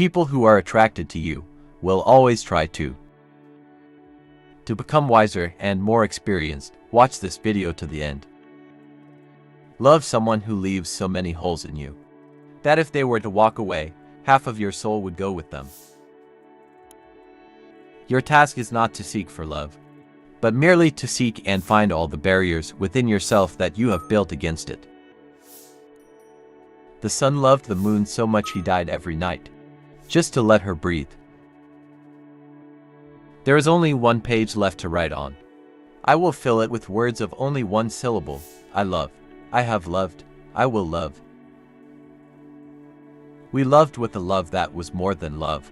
People who are attracted to you will always try to become wiser and more experienced. Watch this video to the end. Love someone who leaves so many holes in you that if they were to walk away, half of your soul would go with them. Your task is not to seek for love, but merely to seek and find all the barriers within yourself that you have built against it. The sun loved the moon so much he died every night, just to let her breathe. There is only one page left to write on. I will fill it with words of only one syllable. I love. I have loved. I will love. We loved with a love that was more than love.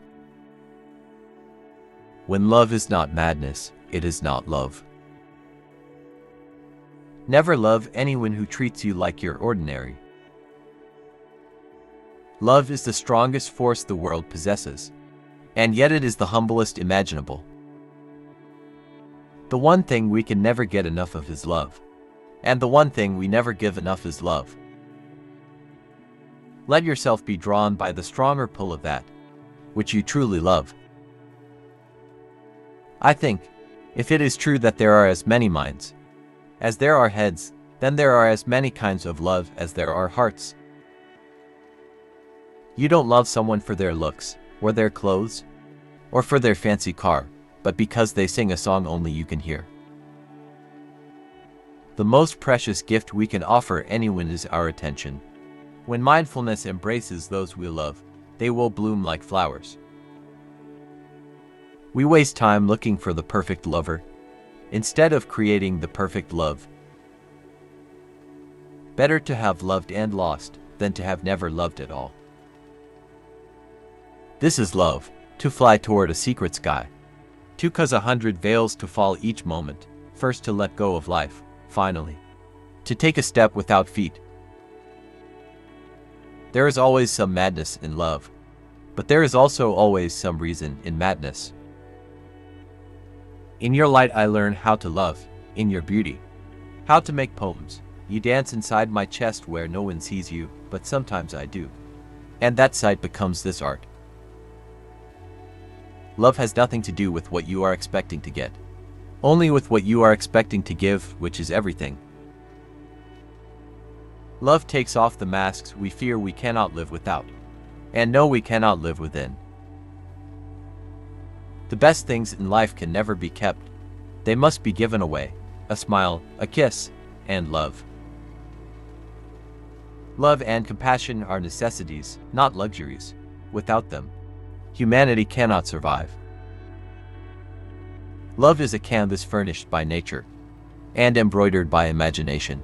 When love is not madness, it is not love. Never love anyone who treats you like you're ordinary. Love is the strongest force the world possesses, and yet it is the humblest imaginable. The one thing we can never get enough of is love, and the one thing we never give enough is love. Let yourself be drawn by the stronger pull of that which you truly love. I think, if it is true that there are as many minds as there are heads, then there are as many kinds of love as there are hearts. You don't love someone for their looks, or their clothes, or for their fancy car, but because they sing a song only you can hear. The most precious gift we can offer anyone is our attention. When mindfulness embraces those we love, they will bloom like flowers. We waste time looking for the perfect lover, instead of creating the perfect love. Better to have loved and lost, than to have never loved at all. This is love, to fly toward a secret sky, to cause 100 veils to fall each moment, first to let go of life, finally, to take a step without feet. There is always some madness in love, but there is also always some reason in madness. In your light I learn how to love, in your beauty, how to make poems. You dance inside my chest where no one sees you, but sometimes I do. And that sight becomes this art. Love has nothing to do with what you are expecting to get, only with what you are expecting to give, which is everything. Love takes off the masks we fear we cannot live without, and know we cannot live within. The best things in life can never be kept. They must be given away. A smile, a kiss, and love. Love and compassion are necessities, not luxuries. Without them, humanity cannot survive. Love is a canvas furnished by nature and embroidered by imagination.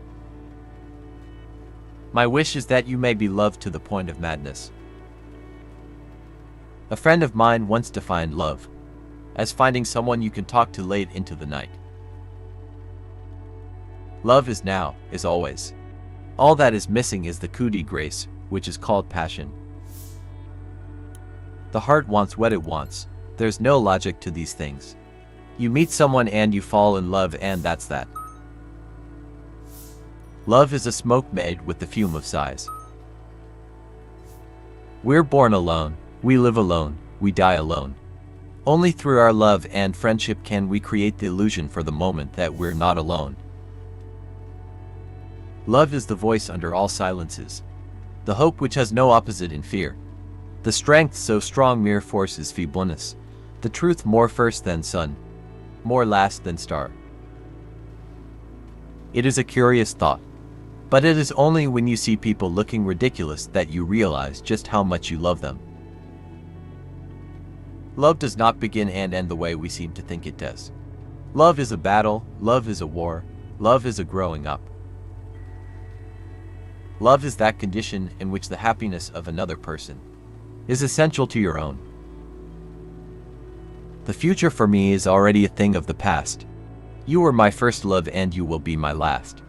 My wish is that you may be loved to the point of madness. A friend of mine once defined love as finding someone you can talk to late into the night. Love is now, is always. All that is missing is the coup de grace, which is called passion. The heart wants what it wants. There's no logic to these things. You meet someone and you fall in love, and that's that. Love is a smoke made with the fume of sighs. We're born alone, we live alone, we die alone. Only through our love and friendship can we create the illusion for the moment that we're not alone. Love is the voice under all silences, the hope which has no opposite in fear, the strength so strong mere force is feebleness, the truth more first than sun, more last than star. It is a curious thought, but it is only when you see people looking ridiculous that you realize just how much you love them. Love does not begin and end the way we seem to think it does. Love is a battle, love is a war, love is a growing up. Love is that condition in which the happiness of another person is essential to your own. The future for me is already a thing of the past. You were my first love and you will be my last.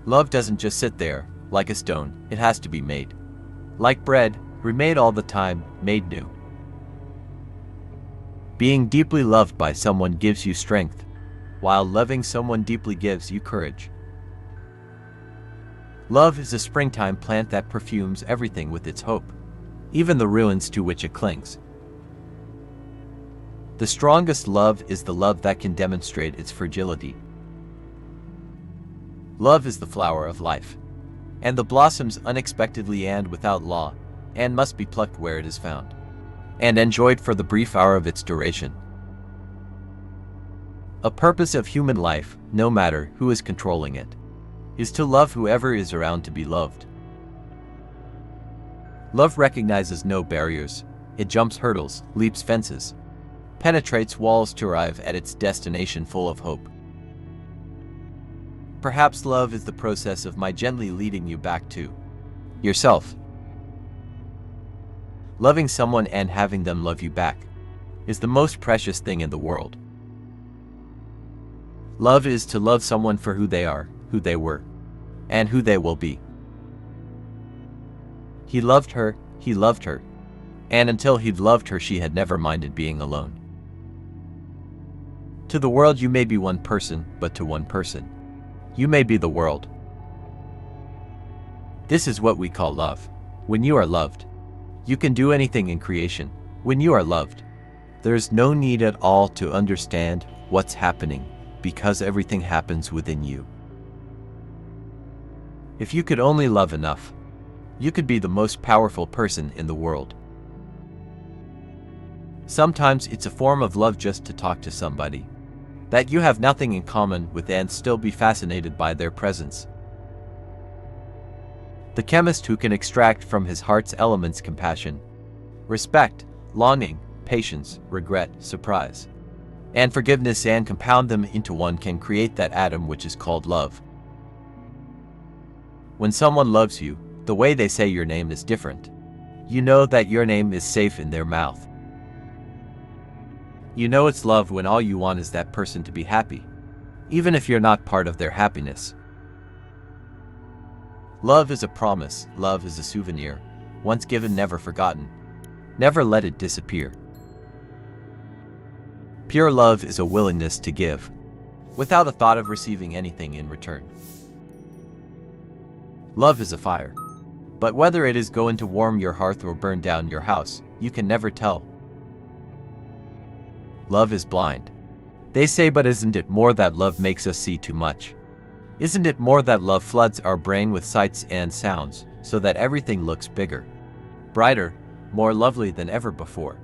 Love doesn't just sit there, like a stone, it has to be made. Like bread, remade all the time, made new. Being deeply loved by someone gives you strength, while loving someone deeply gives you courage. Love is a springtime plant that perfumes everything with its hope. even the ruins to which it clings. The strongest love is the love that can demonstrate its fragility. Love is the flower of life, and the blossoms unexpectedly and without law, and must be plucked where it is found, and enjoyed for the brief hour of its duration. A purpose of human life, no matter who is controlling it, is to love whoever is around to be loved. Love recognizes no barriers. It jumps hurdles, leaps fences, penetrates walls to arrive at its destination full of hope. Perhaps love is the process of my gently leading you back to yourself. Loving someone and having them love you back is the most precious thing in the world. Love is to love someone for who they are, who they were, and who they will be. He loved her, and until he'd loved her, she had never minded being alone. To the world you may be one person, but to one person, you may be the world. This is what we call love. When you are loved, you can do anything in creation. When you are loved, there's no need at all to understand what's happening, because everything happens within you. If you could only love enough, you could be the most powerful person in the world. Sometimes it's a form of love just to talk to somebody that you have nothing in common with and still be fascinated by their presence. The chemist who can extract from his heart's elements compassion, respect, longing, patience, regret, surprise, and forgiveness and compound them into one can create that atom which is called love. When someone loves you, the way they say your name is different. You know that your name is safe in their mouth. You know it's love when all you want is that person to be happy, even if you're not part of their happiness. Love is a promise, love is a souvenir, once given, never forgotten. Never let it disappear. Pure love is a willingness to give, without a thought of receiving anything in return. Love is a fire, but whether it is going to warm your hearth or burn down your house, you can never tell. Love is blind. They say, but isn't it more that love makes us see too much? Isn't it more that love floods our brain with sights and sounds, so that everything looks bigger, brighter, more lovely than ever before?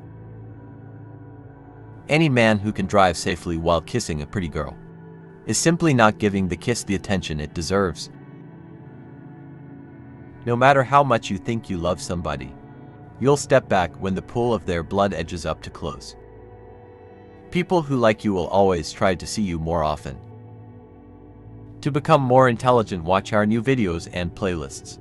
Any man who can drive safely while kissing a pretty girl is simply not giving the kiss the attention it deserves. No matter how much you think you love somebody, you'll step back when the pool of their blood edges up to close. People who like you will always try to see you more often. To become more intelligent, watch our new videos and playlists.